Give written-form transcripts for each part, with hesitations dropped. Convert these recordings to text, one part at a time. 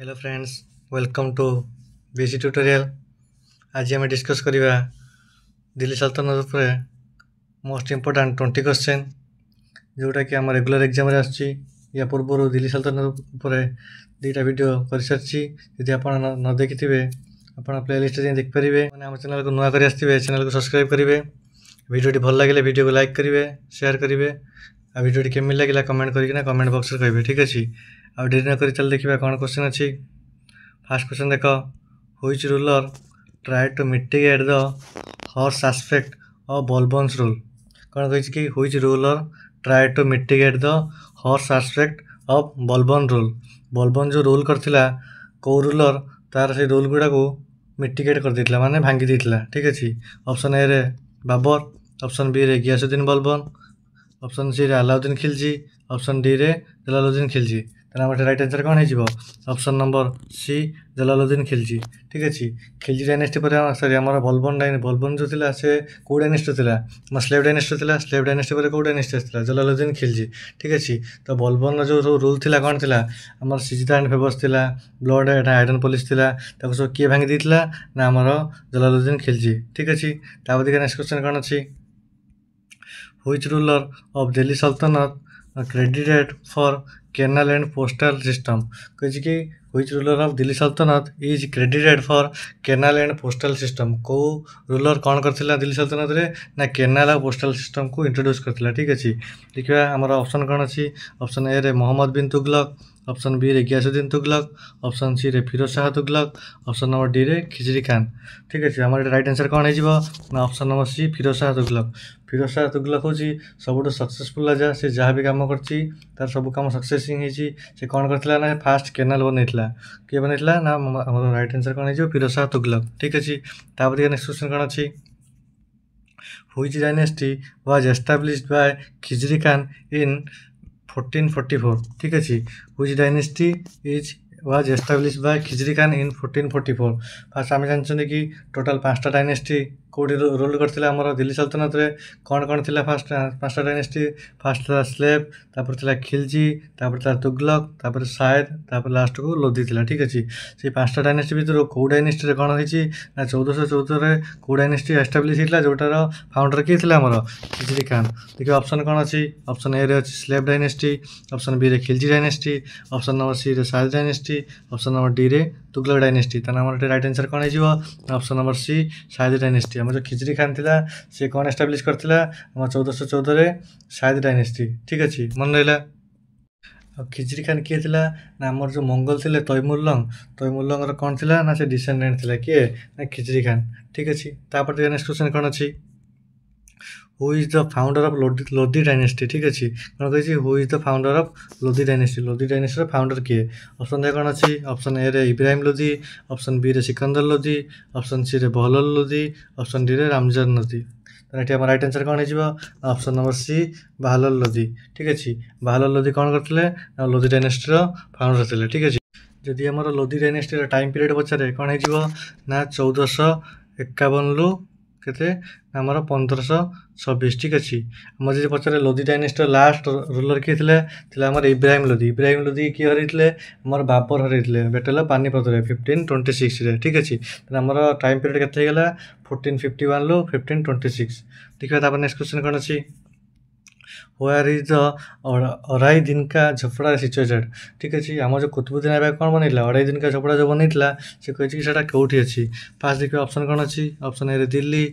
Hello friends, welcome to BC tutorial. आज आम discuss करवा दिल्ली सल्तनत पर मोस्ट इम्पोर्टाट 20 क्वेश्चन जोटा कि आम रेगुलर एग्जाम आसुच्ची। या पूर्व दिल्ली सल्तनत पर दुईटा वीडियो कर सारी। यदि आप न देखि थे आप प्ले लिस्ट देखिपारे। मैंने आम चैनल को नुआ कर चैनल को सब्सक्राइब करेंगे। वीडियो भल लगे वीडियो को लाइक करेंगे, शेयर करेंगे। आ वीडियो केमी लगे कमेंट करके कमेंट बॉक्स में कहे। ठीक अच्छे। आ डेरी न कर चल देखा कौन क्वेश्चन अच्छी। फास्ट क्वेश्चन देख, which ruler try to mitigate the harsh aspect of Balban's rule. कौन कही कि which ruler try to mitigate the harsh aspect of Balban rule. Balban जो रूल करथिला को रूलर तार से रूल गुड़ा को मिटिगेट कर देथिला माने भांगी देथिला। ठीक अच्छे। ऑप्शन ए रे बाबर, ऑप्शन बी रे गियासुद्दीन बोलबन, ऑप्शन सी रे अलाउद्दीन खिलजी, ऑप्शन डी रे जलालुद्दीन खिलजी। तेनाली राइट आंसर कौन हो? Option number C Jalaluddin Khilji. ठीक अच्छे। खिलजी डायनेस्टी पर सॉरी आम बोलबन जो थिला से को डायनेस्टी थिला? स्लेव डायनेस्टी थिला। स्लेव डायनेस्टी पर को डायनेस्टी आसला? जलालुद्दीन खिलजी। ठीक अच्छे। तो बोलबन जो रूल थिला कौन थिला? आमर सिजदा एंड फेवर्स थिला, ब्लड एंड आयरन पुलिस थिला। ताको सब किए भांगी देथिला ना आमर जलालुद्दीन खिलजी। ठीक अच्छे। तापर नेक्स्ट क्वेश्चन कौन अच्छी? व्हिच रूलर ऑफ दिल्ली सल्तनत credited for canal and postal system। कही कि व्हिच रूलर ऑफ दिल्ली सल्तनत is credited for canal and postal system. को रूलर कौन करथिला दिल्ली सल्तनत रे? ना कैनाल और पोस्टल सिस्टम को इंट्रोड्यूस करथिला। ठीक अच्छे। देखिए आमर ऑप्शन कौन अच्छी? ऑप्शन ए रे मोहम्मद बिन तुगलक, ऑप्शन बी रे गियासुद्दीन तुगलक, ऑप्शन सी रे Firoz Shah Tughlaq, option number D रे खिजरी खान। ठीक अच्छे। आम राइट आंसर कौन हो? Option number C Firoz Shah Tughlaq. Firoz Shah Tughlaq हूँ सब सक्सेसफुल राजा। से जहाँ भी कम कर सब कम सक्सेस ही से कौन करथिला ना फास्ट कैनाल बनईला। किए बनईला ना राइट आंसर कौन हो? फिरोज शाह तुगलक। ठीक अच्छे। तापर नेक्स्ट क्वेश्चन कौन अच्छी? Which dynasty was established by Khizr Khan in 1444। ठीक अच्छे। Which dynasty is was established by Khizr Khan in 1444। First आम जानते कि टोटाल 5टा डायनेस्टी कौटी रूल करथिला आमर दिल्ली सल्तनत रे। कौन कौन थिला फास्ट 5टा डायनेस्टी? फास्ट था स्लेव, तापर थिला खिलजी, तापर था तुगलक, तापर शायद, तापर लास्ट को लोधी थिला। ठीक अच्छे। से 5टा डायनेस्टी भीतर को डायनेस्टी रे कौन होईची ना 1414 रे को डायनेस्टी एस्टाब्लिश हितला जोटार फाउंडर किए थिला आमर खिजरी खान। देखिए ऑप्शन कौन अच्छी? ऑप्शन ए रे अच्छी स्लेव डायनेस्टी, ऑप्शन बी रे Khilji dynasty, option number C रे Sayyid dynasty, option number D रे तुगलक डायनेस्टी। तार राइट आंसर कौन हो? ऑप्शन नंबर सी शायद डायनेस्टी। आम जो खिजरी खान थिला से कौन एस्टाब्लिश करथिला? आम 1414 रे शायद डायनेस्टी। ठीक अच्छे। मन रहा। खिजरी खान किए थिला ना आमर जो मंगल थिले तैमुरलंग कौन थिला ना से डिसेंडेंट थिला किए ना खिजरी खान। ठीक अच्छे। तापर नेक्स्ट क्वेश्चन कौन अच्छी? Who is the founder of Lodhi dynasty. ठीक अच्छे। कौन कही who is the founder of Lodhi dynasty. Lodhi dynasty founder किए? ऑप्शन दे कौन अच्छी? ऑप्शन ए रे इब्राहिम लोधी, ऑप्शन बी रे सिकंदर लोधी, ऑप्शन सी रे बहलोल लोधी, ऑप्शन डी रे रामजर लोधी। ये राइट आंसर कौन हो? Option number C Bahlol Lodi. ठीक अच्छे। बहलोल लोधी कौन करते? लोधी डायनेस्टी फाउंडर थे। ठीक अच्छे। जदि आम लोधी डायनेस्टी टाइम पीरियड पचारे कौन हो ना 1451 रु केते आमर 1526। ठीक अच्छे। आम जो पचारे लोधी डायनेस्टी लास्ट रूलर किए थे आमर इब्राहिम लोधी। इब्राहिम लोधी किए हरइले? आमर बाबर हरइले बैटल ऑफ पानीपत 1526 रे। ठीक अच्छे। आमर टाइम पीरियड केते गला 1451 रु 1526। देखिए नेक्स्ट क्वेश्चन कौन अच्छी? वेयर इज द अढ़ाई दिन का झोपड़ा सिचुएटेड। ठीक अच्छे। आम जो कुतुबुद्दीन ऐबक कौन बनईला अढ़ाई दिन का झोपड़ा जो बनईला से कही कि कौटी अच्छी। फास्ट देखिए ऑप्शन कौन अच्छी? ऑप्शन ए रे दिल्ली,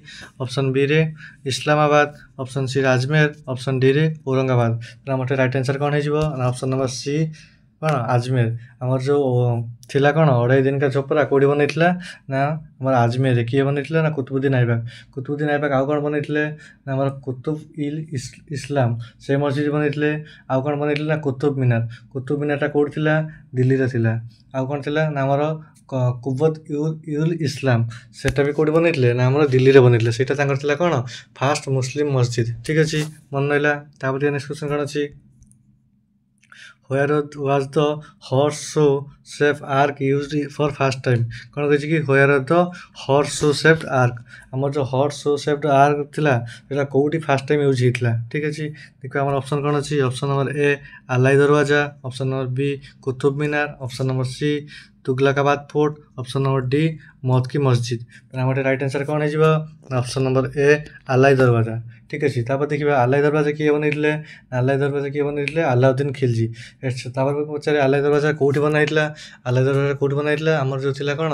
ऑप्शन बी रे इस्लामाबाद, ऑप्शन सी रे अजमेर, ऑप्शन डी रे औरंगाबाद। तो राइट आंसर कौन हो? ऑप्शन नंबर सी कौन अजमेर। आमर जो थिला कौन अढ़ाई दिन का झोपड़ा कौटी बनईला ना आमर अजमेर। किए बनईला ना कुतुबुद्दीन ऐबक। कुतुबुद्दीन ऐबक आउ कौन बनईले ना आमर कुतुब इल इस्लाम से मस्जिद बनईले। आउ कौन बनईले ना कुतुब मीनार। कुतुब मीनारटा कौटी थिला? दिल्ली रे थिला। आउ कौन थिला ना आमर कुवत उल इस्लाम सेटा भी कौटी बनईले ना आमर दिल्ली रे बनईले। सेटा तांकर थिला कौन फास्ट मुस्लिम मस्जिद। ठीक अच्छे। मन रहा। तापर नेक्स्ट क्वेश्चन कौन अच्छी? Where was the horseshoe shaped arch used for first time. କ'ଣ କହିଛି କି where the horseshoe shaped arch, ଆମର ଯେଉଁ ହର୍ସ ଶୋ ସେଫ୍ଟ ଆର୍କ ଥିଲା ସେଇଟା କେଉଁଠି ଫାଷ୍ଟ ଟାଇମ୍ ୟୁଜ୍ ହେଇଥିଲା। ଠିକ୍ ଅଛି, ଦେଖିବା ଆମର ଅପସନ୍ କ'ଣ ଅଛି। Option number A Alai Darwaza, option number B Qutub Minar, option number C Tughlaqabad fort, option number D Moth ki Masjid. ତାହେଲେ ଆମର ରାଇଟ୍ ଆନ୍ସର୍ କ'ଣ ହେଇଯିବ, ଅପସନ୍ ନମ୍ବର ଏ ଆଲାଇ ଦରୱାଜା। ଠିକ୍ ଅଛି, ତାପରେ ଦେଖିବା ଆଲାଇ ଦରୱାଜା କିଏ ବନେଇଥିଲେ। ଆଲାଇ ଦରୱାଜା କିଏ ବନେଇଥିଲେ, ଆଲାଉଦ୍ଦିନ ଖିଲଜି। ତାପରେ ପଚାରେ ଆଲାଇ ଦରୱାଜା କେଉଁଠି ବନା ହେଇଥିଲା। ଆଲାଇ ଦରୱାଜା କେଉଁଠି ବନା ହେଇଥିଲା, ଆମର ଯେଉଁ ଥିଲା କ'ଣ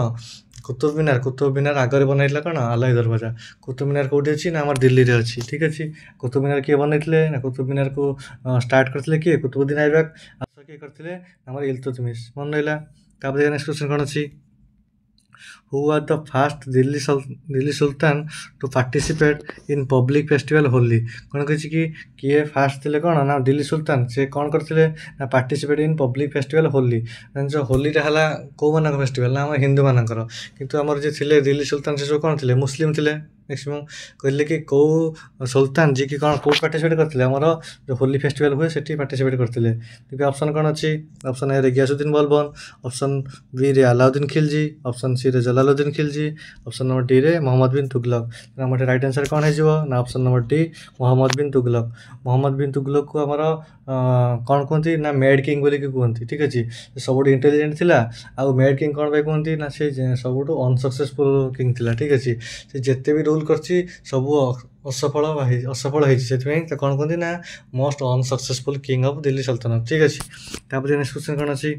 କୁତୁବ ମିନାର। କୁତୁବ ମିନାର ଆଗରେ ବନା ହେଇଥିଲା କ'ଣ ଆଲାଇ ଦରୱାଜା। କୁତୁବ ମିନାର କେଉଁଠି ଅଛି ନା ଆମର ଦିଲ୍ଲୀରେ ଅଛି। ଠିକ୍ ଅଛି, କୁତୁବ ମିନାର କିଏ ବନେଇଥିଲେ ନା କୁତୁବ ମିନାରକୁ ଷ୍ଟାର୍ଟ କରିଥିଲେ କିଏ, କୁତୁବୁଦ୍ଦିନ ଆଇବକ୍। ଆସ କିଏ କରିଥିଲେ, ଆମର ଇଲତୁତମିଶ। ମନେ ରହିଲା। ତାପରେ ନେକ୍ସଟ କ୍ୱେଶ୍ଚନ୍ କ'ଣ ଅଛି, who was the first Delhi Sultan to participate in public festival Holi। କ'ଣ କହିଛି କି କିଏ ଫାଷ୍ଟ ଥିଲେ କ'ଣ ନା ଦିଲ୍ଲୀ ସୁଲତାନ, ସେ କ'ଣ କରିଥିଲେ ନା participate in public festival Holi. ଜାଣିଛ ହୋଲିଟା ହେଲା କେଉଁମାନଙ୍କ ଫେଷ୍ଟିଭାଲ୍ ନା ଆମ ହିନ୍ଦୁମାନଙ୍କର, କିନ୍ତୁ ଆମର ଯିଏ ଥିଲେ ଦିଲ୍ଲୀ ସୁଲତାନ ସେ ସବୁ କ'ଣ ଥିଲେ, ମୁସଲିମ ଥିଲେ। ମ୍ୟାକ୍ସିମମ୍ କହିଲେ କି କେଉଁ ସୁଲତାନ ଯିଏକି କ'ଣ କେଉଁଠି ପାର୍ଟିସିପେଟ୍ କରିଥିଲେ, ଆମର ଯେଉଁ ହୋଲି ଫେଷ୍ଟିଭାଲ୍ ହୁଏ ସେଠି ପାର୍ଟିସିପେଟ୍ କରିଥିଲେ। ଟିକେ ଅପସନ୍ କ'ଣ ଅଛି, ଅପସନ୍ ଏରେ ଗିୟାସୁଦ୍ଦିନ ବଲବନ, ଅପସନ୍ ବିରେ ଆଲାଉଦ୍ଦିନ ଖିଲଜି, ଅପସନ୍ ସିରେ ଜଲାଲୁଦ୍ଦିନ ଖିଲଜି, ଅପସନ୍ ନମ୍ବର ଡିରେ ମହମ୍ମଦ ବିନ୍ ତୁଗଲକ। ଆମର ରାଇଟ୍ ଆନ୍ସର୍ କ'ଣ ହେଇଯିବ ନା option number D Muhammad bin Tughlaq. Muhammad bin ତୁଗଲକକୁ ଆମର କ'ଣ କୁହନ୍ତି ନା ମେଡ୍ କିଙ୍ଗ ବୋଲିକି କୁହନ୍ତି। ଠିକ୍ ଅଛି, ସେ ସବୁଠୁ ଇଣ୍ଟେଲିଜେଣ୍ଟ ଥିଲା। ଆଉ ମେଡ୍ କିଙ୍ଗ କ'ଣ ପାଇଁ କୁହନ୍ତି ନା ସେ ସବୁଠୁ ଅନସକ୍ସେସଫୁଲ୍ କିଙ୍ଗ ଥିଲା। ଠିକ୍ ଅଛି, ସେ ଯେତେ ବି ରୁଲ୍ କରିଛି ସବୁ ଅସଫଳ ହେଇଛି, ସେଥିପାଇଁ ତ କ'ଣ କୁହନ୍ତି ନା ମୋଷ୍ଟ ଅନସକ୍ସେସଫୁଲ୍ କିଙ୍ଗ ଅଫ୍ ଦିଲ୍ଲୀ ସଲତନତ। ଠିକ୍ ଅଛି, ତାପରେ ନେକ୍ସଟ କ୍ୱେଶ୍ଚନ୍ କ'ଣ ଅଛି,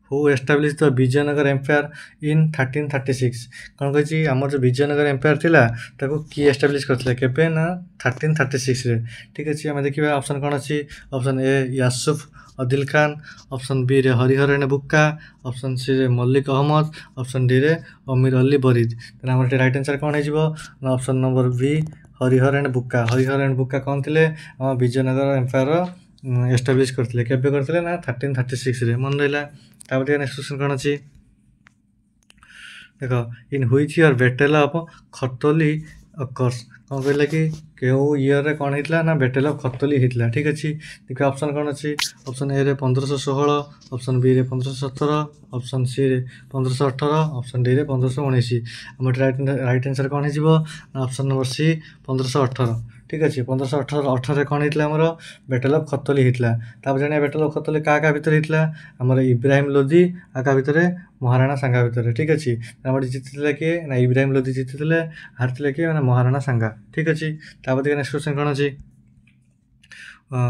who established the Vijayanagara empire in 1336। କ'ଣ କହିଛି ଆମର ଯେଉଁ ବିଜୟନଗର ଏମ୍ପାୟାର ଥିଲା ତାକୁ କିଏ ଏଷ୍ଟାବ୍ଲିଶ୍ କରିଥିଲେ, କେବେ ନା 1336ରେ। ଠିକ୍ ଅଛି, ଆମେ ଦେଖିବା ଅପସନ୍ କ'ଣ ଅଛି। Option A Yusuf Adil Khan, option ବିରେ ହରିହରେଣ ବୁକ୍କା, ଅପସନ୍ ସିରେ ମଲ୍ଲିକ ଅହମ୍ମଦ, ଅପସନ୍ ଡିରେ ଅମିର ଅଲି ବରିଦ। ତାହେଲେ ଆମର ଏଠି ରାଇଟ୍ ଆନ୍ସର୍ କ'ଣ ହେଇଯିବ ନା ଅପସନ୍ ନମ୍ବର ବି ହରିହରେଣ ବୁକ୍କା। ହରିହରେଣ ବୁକ୍କା କ'ଣ ଥିଲେ, ଆମ ବିଜୟନଗର ଏମ୍ପାୟାର ଏଷ୍ଟାବ୍ଲିଶ୍ କରିଥିଲେ। କେବେ କରିଥିଲେ ନା 1336ରେ। ମନେ ରହିଲା। ତାପରେ ଟିକେ ନେକ୍ସଟ କ୍ୱେଶ୍ଚନ୍ କ'ଣ ଅଛି, ଦେଖ in which year battle of Khatauli occurs. କ'ଣ କହିଲା କି କେଉଁ ଇୟର୍ରେ କ'ଣ ହେଇଥିଲା ନା ବେଟେଲ ଅଫ୍ ଖତୋଲି ହେଇଥିଲା। ଠିକ୍ ଅଛି, ଦେଖିବା ଅପସନ୍ କ'ଣ ଅଛି। ଅପସନ୍ ଏରେ 1516, ଅପସନ୍ ବିରେ 1517, ଅପସନ୍ ସିରେ 1518, ଅପସନ୍ ଡିରେ 1519। ଆମର ରାଇଟ୍ ଆନ୍ସର୍ କ'ଣ ହେଇଯିବ ନା ଅପସନ୍ ନମ୍ବର ସି 1518। ଠିକ୍ ଅଛି, 1518ରେ କ'ଣ ହେଇଥିଲା ଆମର ବେଟେଲ ଅଫ୍ ଖତୋଲି ହେଇଥିଲା। ତାପରେ ଜାଣିବା ବେଟେଲ ଅଫ୍ ଖତୋଲି କାହା ଭିତରେ ହେଇଥିଲା, ଆମର ଇବ୍ରାହିମ ଲୋଧି ଆଉ କାହା ଭିତରେ, ମହାରାଣା ସାଙ୍ଗା ଭିତରେ। ଠିକ୍ ଅଛି, ଆମର ଜିତିଥିଲେ କିଏ ନା ଇବ୍ରାହିମ ଲୋଧି ଜିତିଥିଲେ, ହାରିଥିଲେ କିଏ ମାନେ ମହାରାଣା ସାଙ୍ଗା। ଠିକ୍ ଅଛି, ତାପରେ ଟିକେ ନେକ୍ସଟ କ୍ୱେଶ୍ଚନ୍ କ'ଣ ଅଛି,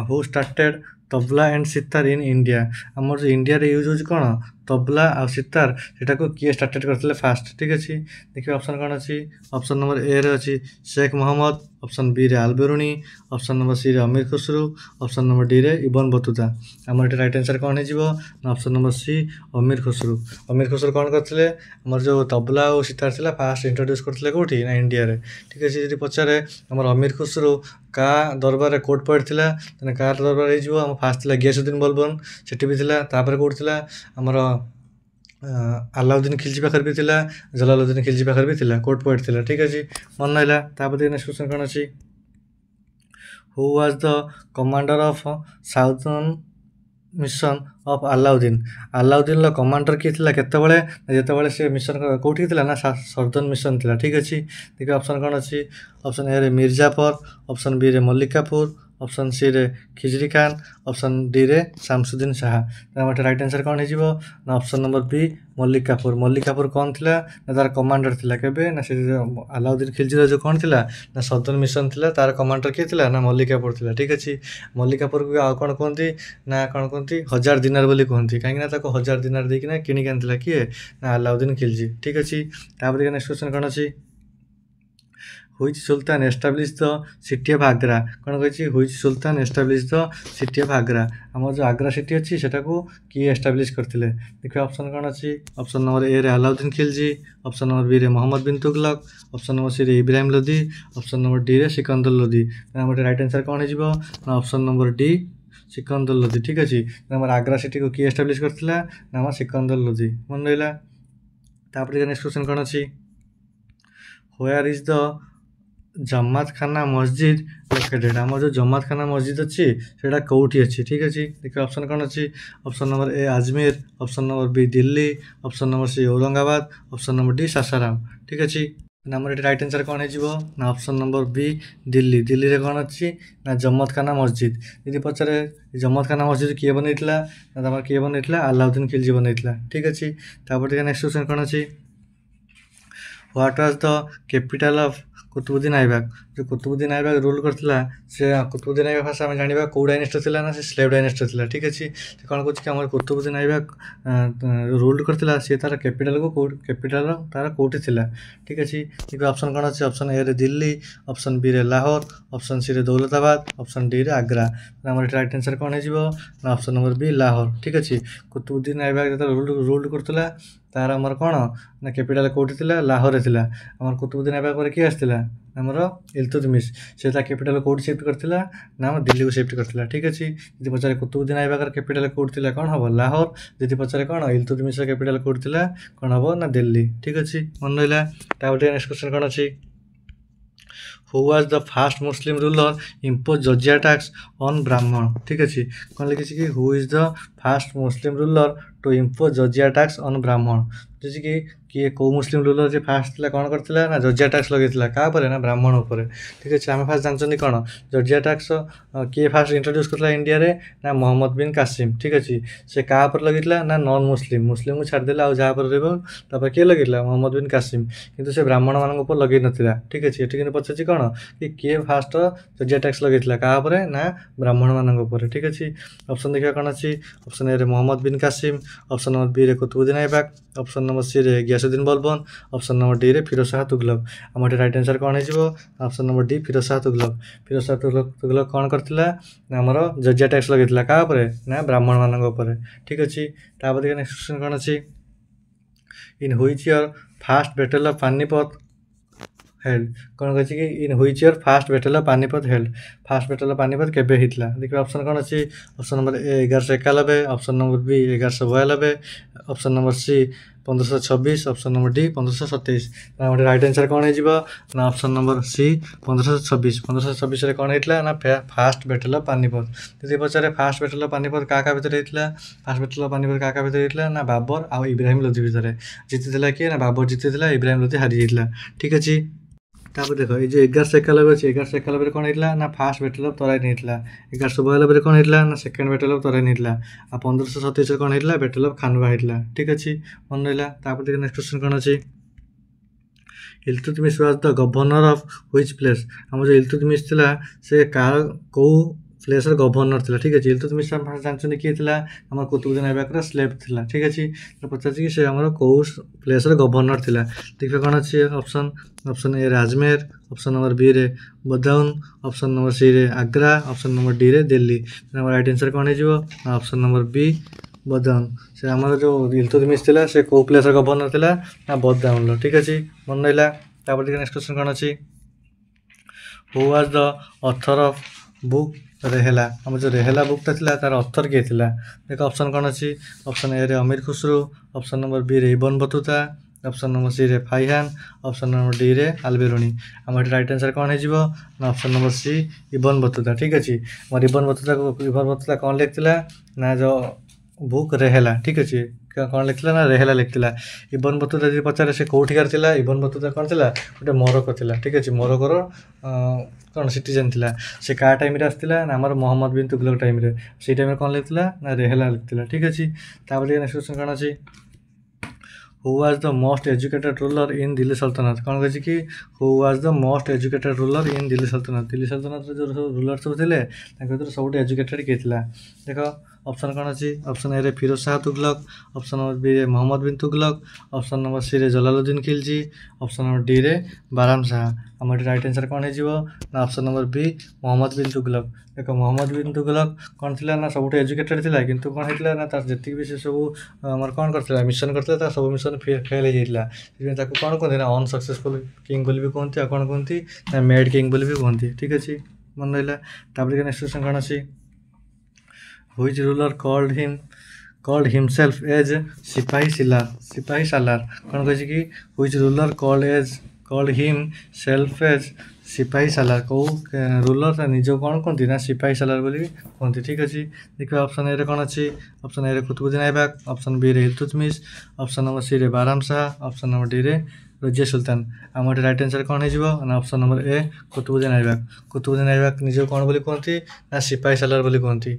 who started tabla and sitar in India. ଆମର ଯେଉଁ ଇଣ୍ଡିଆରେ ୟୁଜ୍ ହେଉଛି କ'ଣ ତବଲା ଆଉ ସିତାର, ସେଟାକୁ କିଏ ଷ୍ଟାର୍ଟେଡ୍ କରିଥିଲେ ଫାଷ୍ଟ। ଠିକ୍ ଅଛି, ଦେଖିବା ଅପସନ୍ କ'ଣ ଅଛି। ଅପସନ୍ ନମ୍ବର ଏରେ ଅଛି ଶେଖ ମହମ୍ମଦ, ଅପସନ୍ ବିରେ ଆଲବେରୁଣି, ଅପସନ୍ ନମ୍ବର ସିରେ ଅମିର ଖୁସରୁ, ଅପସନ୍ ନମ୍ବର ଡିରେ ଇବନ ବତୁତା। ଆମର ଏଠି ରାଇଟ୍ ଆନ୍ସର୍ କ'ଣ ହେଇଯିବ ନା option number C Amir Khusrau. Amir Khusrau କ'ଣ କରିଥିଲେ, ଆମର ଯେଉଁ ତବଲା ଆଉ ସିତାର ଥିଲା ଫାଷ୍ଟ ଇଣ୍ଟ୍ରୋଡ୍ୟୁସ୍ କରିଥିଲେ କେଉଁଠି ନା ଇଣ୍ଡିଆରେ। ଠିକ୍ ଅଛି, ଯଦି ପଚାରେ ଆମର ଅମିର ଖୁସରୁ କାହା ଦରବାରରେ କୋର୍ଟ ପଏଣ୍ଟ ଥିଲା, ତାହେଲେ କାହା ଦରବାର ହେଇଯିବ, ଆମ ଫାଷ୍ଟ ଥିଲା ଗିୟାସୁଦ୍ଦିନ ବଲବନ, ସେଠି ବି ଥିଲା। ତାପରେ କେଉଁଠି ଥିଲା, ଆମର ଆଲାଉଦ୍ଦିନ ଖିଲଜି ପାଖରେ ବି ଥିଲା, ଜଲାଲୁଦ୍ଦିନ ଖିଲଜି ପାଖରେ ବି ଥିଲା, କୋର୍ଟ ପଏଣ୍ଟ ଥିଲା। ଠିକ୍ ଅଛି, ମନେ ରହିଲା। ତାପରେ ନେକ୍ସଟ କ୍ୱେଶ୍ଚନ୍ କ'ଣ ଅଛି, who was the commander of southern mission of Alauddin. ଆଲାଉଦ୍ଦିନର କମାଣ୍ଡର କିଏ ଥିଲା କେତେବେଳେ, ଯେତେବେଳେ ସେ ମିଶନ କେଉଁଠିକି ଥିଲା ନା ସଦର୍ନ ମିଶନ ଥିଲା। ଠିକ୍ ଅଛି, ଦେଖିବା ଅପସନ୍ କ'ଣ ଅଛି। ଅପସନ୍ ଏରେ ମିର୍ଜାଫର, ଅପସନ୍ ବିରେ ମଲ୍ଲିକ କାଫୁର, ଅପସନ୍ ସିରେ ଖିଜରି ଖାନ, ଅପସନ୍ ଡିରେ ଶାମସୁଦ୍ଦିନ ଶାହା। ଆମର ଏଠି ରାଇଟ୍ ଆନ୍ସର୍ କ'ଣ ହେଇଯିବ ନା option number B Malik Kafur. Malik Kafur କ'ଣ ଥିଲା ନା ତାର କମାଣ୍ଡର ଥିଲା, କେବେ ନା ସେ ଆଲାଉଦ୍ଦିନ ଖିଲଜିର ଯେଉଁ କ'ଣ ଥିଲା ନା ସଦର୍ନ ମିଶନ ଥିଲା, ତାର କମାଣ୍ଡର କିଏ ଥିଲା ନା ମଲ୍ଲିକ କାଫୁର ଥିଲା। ଠିକ୍ ଅଛି, ମଲ୍ଲିକ କାଫୁରକୁ ଆଉ କ'ଣ କୁହନ୍ତି ନା କ'ଣ କୁହନ୍ତି ହଜାର ଦିନାର ବୋଲି କୁହନ୍ତି, କାହିଁକିନା ତାକୁ 1000 ଦିନାର ଦେଇକିନା କିଣିକି ଆଣିଥିଲା କିଏ ନା ଆଲାଉଦ୍ଦିନ ଖିଲଜି। ଠିକ୍ ଅଛି, ତାପରେ ନେକ୍ସଟ କ୍ୱେଶ୍ଚନ୍ କ'ଣ ଅଛି, which sultan establish the city of Agra. କ'ଣ କହିଛି, which sultan establish the city of Agra. ଆମର ଯେଉଁ ଆଗ୍ରା ସିଟି ଅଛି ସେଟାକୁ କିଏ ଏଷ୍ଟାବ୍ଲିଶ୍ କରିଥିଲେ। ଦେଖିବା ଅପସନ୍ କ'ଣ ଅଛି। ଅପସନ୍ ନମ୍ବର ଏରେ ଆଲାଉଦ୍ଦିନ ଖିଲଜି, ଅପସନ୍ ନମ୍ବର ବିରେ ମହମ୍ମଦ ବିନ୍ ତୁଗଲକ, ଅପସନ୍ ନମ୍ବର ସିରେ ଇବ୍ରାହିମ ଲୋଧି, ଅପସନ୍ ନମ୍ବର ଡିରେ ସିକନ୍ଦର ଲୋଧି। ଆମର ରାଇଟ୍ ଆନ୍ସର୍ କ'ଣ ହେଇଯିବ ନା option number D Sikandar Lodi. ଠିକ୍ ଅଛି, ଆମର ଆଗ୍ରା ସିଟିକୁ କିଏ ଏଷ୍ଟାବ୍ଲିଶ୍ କରିଥିଲା ନା ଆମର ସିକନ୍ଦର ଲୋଧି। ମନେ ରହିଲା। ତାପରେ ନେକ୍ସଟ କ୍ୱେଶ୍ଚନ୍ କ'ଣ ଅଛି, ହ୍ୱେୟାର ଇଜ୍ ଦ ଜମାତ ଖାନା ମସଜିଦ୍ ଲୋକେଟେଡ୍। ଆମର ଯେଉଁ ଜମାତ ଖାନା ମସଜିଦ୍ ଅଛି ସେଇଟା କେଉଁଠି ଅଛି? ଠିକ୍ ଅଛି, ଦେଖିବା ଅପସନ୍ କ'ଣ ଅଛି। ଅପସନ୍ ନମ୍ବର ଏ ଆଜମେର, ଅପସନ୍ ନମ୍ବର ବି Delhi, option number C Aurangabad, option number D Sasaram. ଠିକ୍ ଅଛି, ଆମର ଏଠି ରାଇଟ୍ ଆନ୍ସର୍ କ'ଣ ହେଇଯିବ ନା ଅପସନ୍ ନମ୍ବର ବି ଦିଲ୍ଲୀ। ଦିଲ୍ଲୀରେ କ'ଣ ଅଛି ନା ଜମତ ଖାନା ମସଜିଦ୍। ଯଦି ପଚାରେ ଜମତ ଖାନା ମସଜିଦ୍ କିଏ ବନେଇଥିଲା ନା ତମର କିଏ ବନେଇଥିଲା? ଆଲାଉଦ୍ଦିନ ଖିଲଜି ବନେଇଥିଲା। ଠିକ୍ ଅଛି, ତାପରେ ଟିକେ ନେକ୍ସଟ କ୍ୱେଶ୍ଚନ୍ କ'ଣ ଅଛି। What was the capital of Qutubuddin Aibak. ଯେଉଁ କୁତୁବୁଦ୍ଦିନ ଆଇବାକ ରୁଲ୍ କରିଥିଲା, ସେ କୁତୁବୁଦ୍ଦିନ ଆଇବାକ ଫାଷ୍ଟ ଆମେ ଜାଣିବା କେଉଁ ଡାଇନେଷ୍ଟିର ଥିଲା ନା ସେ ସ୍ଲେଭ୍ ଡାଇନେଷ୍ଟିର ଥିଲା। ଠିକ୍ ଅଛି, ସେ କ'ଣ କହୁଛି କି ଆମର କୁତୁବୁଦ୍ଦିନ ଆଇବାକ ରୁଲ୍ କରିଥିଲା, ସିଏ ତାର କ୍ୟାପିଟାଲ ତାର କେଉଁଠି ଥିଲା। ଠିକ୍ ଅଛି, ଦେଖିବା ଅପସନ୍ କ'ଣ ଅଛି। ଅପସନ୍ ଏରେ ଦିଲ୍ଲୀ, ଅପସନ୍ ବିରେ ଲାହୋର, ଅପସନ୍ ସିରେ ଦୌଲତାବାଦ, ଅପସନ୍ ଡିରେ ଆଗ୍ରା। ଆମର ଏଠି ରାଇଟ୍ ଆନ୍ସର୍ କ'ଣ ହେଇଯିବ ନା ଅପସନ୍ ନମ୍ବର ବି ଲାହୋର। ଠିକ୍ ଅଛି, କୁତୁବୁଦ୍ଦିନ ଆଇବାକ ଯେତେବେଳେ ରୁଲ୍ କରୁଥିଲା ତାର ଆମର କ'ଣ ନା କ୍ୟାପିଟାଲ କେଉଁଠି ଥିଲା? ଲାହୋରରେ ଥିଲା। ଆମର କୁତୁବୁଦ୍ଦିନ ଆଇବାକ ପରେ କିଏ ଆସିଥିଲା? ଆମର ଇଲତୁତମିଶ। ସେ ତା କ୍ୟାପିଟାଲ କେଉଁଠି ସିଫ୍ଟ କରିଥିଲା ନା ଆମ ଦିଲ୍ଲୀକୁ ସିଫ୍ଟ କରିଥିଲା। ଠିକ୍ ଅଛି, ଯଦି ପଚାରେ କୁତୁବୁଦ୍ଦିନ ଆଇବାକର କ୍ୟାପିଟାଲ କେଉଁଠି ଥିଲା କ'ଣ ହେବ? ଲାହୋର। ଯଦି ପଚାରେ କ'ଣ ଇଲତୁତମିଶର କ୍ୟାପିଟାଲ କେଉଁଠି ଥିଲା କ'ଣ ହେବ ନା ଦିଲ୍ଲୀ। ଠିକ୍ ଅଛି, ମନେ ରହିଲା। ତାପରେ ନେକ୍ସଟ କ୍ୱେଶ୍ଚନ୍ କ'ଣ ଅଛି। Who was the first Muslim ruler impose jizya tax on Brahmin. ଠିକ୍ ଅଛି, କ'ଣ ଲେଖିଛି କି who is the first Muslim ruler to impose jizya tax on Brahmin. ବୁଝିଛି କି କିଏ କେଉଁ ମୁସଲିମ୍ ରୁଲର ଯେ ଫାଷ୍ଟ ଥିଲା କ'ଣ କରିଥିଲା ନା ଜଜିଆ ଟ୍ୟାକ୍ସ ଲଗେଇଥିଲା। କାହା ଉପରେ ନା ବ୍ରାହ୍ମଣ ଉପରେ। ଠିକ୍ ଅଛି, ଆମେ ଫାଷ୍ଟ ଜାଣିଛନ୍ତି କ'ଣ ଜଜିଆ ଟ୍ୟାକ୍ସ କିଏ ଫାଷ୍ଟ ଇଣ୍ଟ୍ରୋଡ୍ୟୁସ୍ କରିଥିଲା ଇଣ୍ଡିଆରେ ନା ମହମ୍ମଦ ବିନ୍ କାସିମ୍। ଠିକ୍ ଅଛି, ସେ କାହା ଉପରେ ଲଗେଇଥିଲା ନା ନନ୍ ମୁସଲିମ୍କୁ ଛାଡ଼ିଦେଲା, ଆଉ ଯାହା ଉପରେ ରହିବ ତାପରେ କିଏ ଲଗେଇଥିଲା? ମହମ୍ମଦ ବିନ୍ କାସିମ୍। କିନ୍ତୁ ସେ ବ୍ରାହ୍ମଣମାନଙ୍କ ଉପରେ ଲଗେଇ ନଥିଲା। ଠିକ୍ ଅଛି, ଏଠି କିନ୍ତୁ ପଚାରୁଛି କ'ଣ କି କିଏ ଫାଷ୍ଟ ଜଜିଆ ଟ୍ୟାକ୍ସ ଲଗେଇଥିଲା କାହା ଉପରେ ନା ବ୍ରାହ୍ମଣମାନଙ୍କ ଉପରେ। ଠିକ୍ ଅଛି, ଅପସନ୍ ଦେଖିବା କ'ଣ ଅଛି। ଅପସନ୍ ଏରେ ମହମ୍ମଦ ବିନ୍ କାସିମ୍, ଅପସନ୍ ନମ୍ବର ବିରେ କୁତୁବୁଦ୍ଦିନ ଆଇବାକ, ଅପସନ୍ ନମ୍ବର ସିରେ ଗିୟାସୁଦ୍ଦିନ ବଲବନ, ଅପସନ୍ ନମ୍ବର ଡିରେ ଫିରୋଜ ଶାହ ତୁଗଲକ। ଆମର ଏଠି ରାଇଟ୍ ଆନ୍ସର୍ କ'ଣ ହେଇଯିବ? Option number D Firoz Shah Tughlaq. Firoz Shah Tughlaq କ'ଣ କରିଥିଲା ନା ଆମର ଜଜିଆ ଟ୍ୟାକ୍ସ ଲଗେଇଥିଲା କାହା ଉପରେ ନା ବ୍ରାହ୍ମଣମାନଙ୍କ ଉପରେ। ଠିକ୍ ଅଛି, ତାପରେ ନେକ୍ସଟ କ୍ୱେଶ୍ଚନ୍ କ'ଣ ଅଛି। In which year first battle of Panipat held. କ'ଣ କହିଛି କି in which year first battle of Panipat held. First battle of Panipat କେବେ ହେଇଥିଲା? ଦେଖିବା ଅପସନ୍ କ'ଣ ଅଛି। Option number A 1191, option number B 1192, option number C 1526, option number D 1527। ଆମର ରାଇଟ୍ ଆନ୍ସର୍ କ'ଣ ହେଇଯିବ ନା ଅପସନ୍ ନମ୍ବର ସି 1526। 1526ରେ କ'ଣ ହେଇଥିଲା ନା ଫାଷ୍ଟ ବ୍ୟାଟେଲ ଅଫ୍ ପାନିପଥ। ଯଦି ପଚାରେ ଫାଷ୍ଟ ବ୍ୟାଟେଲ ଅଫ୍ ପାନିପଥ କାହା କାହା ଭିତରେ ହେଇଥିଲା? ଫାଷ୍ଟ ବ୍ୟାଟେଲ ଅଫ୍ ପାନିପଥ କାହା କାହା ଭିତରେ ହେଇଥିଲା ନା ବାବର ଆଉ ଇବ୍ରାହିମ ଲୋଧି ଭିତରେ। ଜିତିଥିଲା କିଏ ନା ବାବର ଜିତିଥିଲା, ଇବ୍ରାହିମ ଲୋଧି ହାରିଯାଇଥିଲା। ଠିକ୍ ଅଛି, ତାପରେ ଦେଖ ଏଇ ଯେଉଁ 1191 ଅଛି, 1191ରେ କ'ଣ ହେଇଥିଲା ନା ଫାଷ୍ଟ ବ୍ୟାଟେଲ ଅଫ୍ ତରାଇନ୍ ହେଇଥିଲା। 1192ରେ କ'ଣ ହେଇଥିଲା ନା ସେକେଣ୍ଡ ବ୍ୟାଟେଲ ଅଫ୍ ତରାଇନ୍ ହେଇଥିଲା। ଆଉ 1527ରେ କ'ଣ ହେଇଥିଲା? ବ୍ୟାଟେଲ ଅଫ୍ ଖାନବା ହେଇଥିଲା। ଠିକ୍ ଅଛି, ମନେ ରହିଲା। ତାପରେ ଟିକେ ନେକ୍ସଟ କ୍ୱେଶ୍ଚନ୍ କ'ଣ ଅଛି। Iltutmish was the governor of which place. ଆମର ଯେଉଁ ଇଲତୁତମିଶ ଥିଲା ସେ କାହାର କେଉଁ ପ୍ଲେସ୍ର ଗଭର୍ଣ୍ଣର ଥିଲା। ଠିକ୍ ଅଛି, ଇଲତୁତମିଶ ଆମେ ଜାଣିଛନ୍ତି କିଏ ଥିଲା? ଆମର କୁତୁବୁଦ୍ଦିନ ଆଇବାକର ସ୍ଲେଭ୍ ଥିଲା। ଠିକ୍ ଅଛି, ପଚାରୁଛି କି ସେ ଆମର କେଉଁ ପ୍ଲେସ୍ର ଗଭର୍ଣ୍ଣର ଥିଲା। ଦେଖିବା କ'ଣ ଅଛି। ଅପସନ୍ ଏରେ ଆଜମେର, ଅପସନ୍ ନମ୍ବର ବିରେ ବଦାଉନ୍, ଅପସନ୍ ନମ୍ବର ସିରେ ଆଗ୍ରା, ଅପସନ୍ ନମ୍ବର ଡିରେ ଦିଲ୍ଲୀ। ଆମର ରାଇଟ୍ ଆନ୍ସର୍ କ'ଣ ହେଇଯିବ ନା ଅପସନ୍ ନମ୍ବର ବି ବଦାଉନ୍। ସେ ଆମର ଯେଉଁ ଇଲତୁତମିଶ ଥିଲା ସେ କେଉଁ ପ୍ଲେସ୍ର ଗଭର୍ଣ୍ଣର ଥିଲା ନା ବଦାଉନ୍ର। ଠିକ୍ ଅଛି, ମନେ ରହିଲା। ତାପରେ ଟିକେ ନେକ୍ସଟ କ୍ୱେଶ୍ଚନ୍ କ'ଣ ଅଛି। Who was the author of book Rihla. ଆମର ଯେଉଁ ରେହେଲା ବୁକ୍ଟା ଥିଲା ତାର ଅଥର କିଏ ଥିଲା? ଦେଖ ଅପସନ୍ କ'ଣ ଅଛି। ଅପସନ୍ ଏରେ ଅମୀର ଖୁସରୁ, ଅପସନ୍ ନମ୍ବର ବିରେ ଇବନ୍ ବତୁତା, ଅପସନ୍ ନମ୍ବର ସିରେ ଫାଇହାନ୍, ଅପସନ୍ ନମ୍ବର ଡିରେ ଆଲବେରୁଣି। ଆମର ଏଠି ରାଇଟ୍ ଆନ୍ସର୍ କ'ଣ ହେଇଯିବ ନା option number C Ibn Battuta. ଠିକ୍ ଅଛି, ଆମର ଇବନ୍ ବତୁତା କ'ଣ ଲେଖିଥିଲା ନା ଯେଉଁ ବୁକ୍ ରେହେଲା। ଠିକ୍ ଅଛି, କ'ଣ ଲେଖିଥିଲା ନା ରେହେଲା ଲେଖିଥିଲା। ଇବନ୍ ବତୁତା ଯଦି ପଚାରେ ସେ କେଉଁଠିକାର ଥିଲା? ଇବନ୍ ବତୁତା କ'ଣ ଥିଲା? ଗୋଟେ ମୋରୋକୋ ଥିଲା। ଠିକ୍ ଅଛି, ମୋରୋକୋର କ'ଣ ସିଟିଜେନ୍ ଥିଲା। ସେ କାହା ଟାଇମ୍ରେ ଆସିଥିଲା ନା ଆମର ମହମ୍ମଦ ବିନ୍ ତୁଗଲକ ଟାଇମ୍ରେ। ସେଇ ଟାଇମ୍ରେ କ'ଣ ଲେଖିଥିଲା ନା ରେହେଲା ଲେଖିଥିଲା। ଠିକ୍ ଅଛି, ତାପରେ ନେକ୍ସଟ କ୍ୱେଶ୍ଚନ୍ କ'ଣ ଅଛି। Who was the most educated ruler in Delhi ସଲ୍ତନତ। କ'ଣ କହିଛି କି who was the most educated ruler in Delhi ସଲ୍ତନତ। ଦିଲ୍ଲୀ ସଲ୍ତନତର ଯେଉଁ ସବୁ ରୁଲର ସବୁ ଥିଲେ ତାଙ୍କ ଭିତରେ ସବୁଠୁ ଏଜୁକେଟେଡ୍ କିଏ ଥିଲା? ଦେଖ ଅପସନ୍ କ'ଣ ଅଛି। ଅପସନ୍ ଏରେ ଫିରୋଜ ଶାହ ତୁଗଲକ, ଅପସନ୍ ନମ୍ବର ବିରେ ମହମ୍ମଦ ବିନ୍ ତୁଗଲକ, ଅପସନ୍ ନମ୍ବର ସିରେ ଜଲାଲୁଦ୍ଦିନ ଖିଲଜି, ଅପସନ୍ ନମ୍ବର ଡିରେ ବାରାମ ଶାହ। ଆମର ଏଠି ରାଇଟ୍ ଆନ୍ସର୍ କ'ଣ ହେଇଯିବ ନା option number B Muhammad bin Tughlaq. ଦେଖ ମହମ୍ମଦ ବିନ୍ ତୁଗଲକ କ'ଣ ଥିଲା ନା ସବୁଠୁ ଏଜୁକେଟେଡ୍ ଥିଲା, କିନ୍ତୁ କ'ଣ ହେଇଥିଲା ନା ତାର ଯେତିକି ବି ସେ ସବୁ ଆମର କ'ଣ କରିଥିଲା ମିଶନ୍ କରିଥିଲା ତାର ସବୁ ମିଶନ୍ ଫେଲ୍ ହେଇଯାଇଥିଲା। ସେଥିପାଇଁ ତାକୁ କ'ଣ କୁହନ୍ତି ନା ଅନସକ୍ସେସଫୁଲ୍ କିଙ୍ଗ ବୋଲି ବି କୁହନ୍ତି, ଆଉ କ'ଣ କୁହନ୍ତି ନା ମେଡ୍ କିଙ୍ଗ ବୋଲି ବି କୁହନ୍ତି। ଠିକ୍ ଅଛି, ମନେ ରହିଲା। ତାପରେ ନେକ୍ସଟ କ୍ୱେଶ୍ଚନ୍ କ'ଣ ଅଛି। Which ruler called himself as ସିପାହୀ ସାଲାର। କ'ଣ କହିଛି କି which ruler called himself as सिपाही सालार को रूलर निज कौन कहती ना सिपाही सालार बोली कहती। ठीक अच्छे देखिए ऑप्शन ए रे कौन अच्छी ऑप्शन ए रे कुतुबुद्दीन ऐबक ऑप्शन बी रे इल्तुतमिश ऑप्शन नंबर सी रे Bahram Shah option number D रे रजिया सुल्तान आम राइट आंसर कौन हो option number A Qutubuddin Aibak. Qutubuddin Aibak निज कौन बोली कहती ना सिपाही सालार बोली कहती।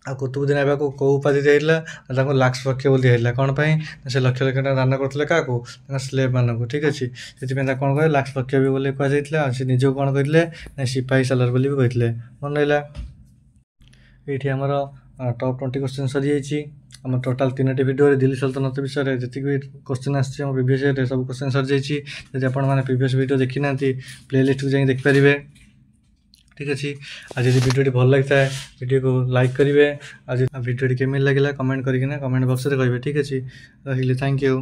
आ कुतुबुद्दीन ऐबक को उपाधि दिया लाक्स पक्ष बोली दिया कौन पाई से लक्ष लक्ष टका दान करते क्या स्लेव मानक। ठीक अच्छे से कौन कहे लाक्स पक्ष भी बोली कहुला से निज कौन कहते ना सिपाही सालार बोली भी कहते मन रहा। ये आमर टॉप 20 क्वेश्चन सरी आम टोटाल 3टी भिडियो दिल्ली सल्तनत विषय जी भी क्वेश्चन आम प्रीवियस ईयर सब क्वेश्चन सरी जाइए। जब आप प्रीवियस वीडियो देखी ना प्लेलिस्ट को जाइए देखिपारे। ठीक अच्छे आज यदि वीडियो भल लगता है वीडियो को लाइक करेंगे। आज वीडियो केमी लगे कमेंट करके कमेंट बॉक्स में कहे। ठीक अच्छे रही थैंक यू।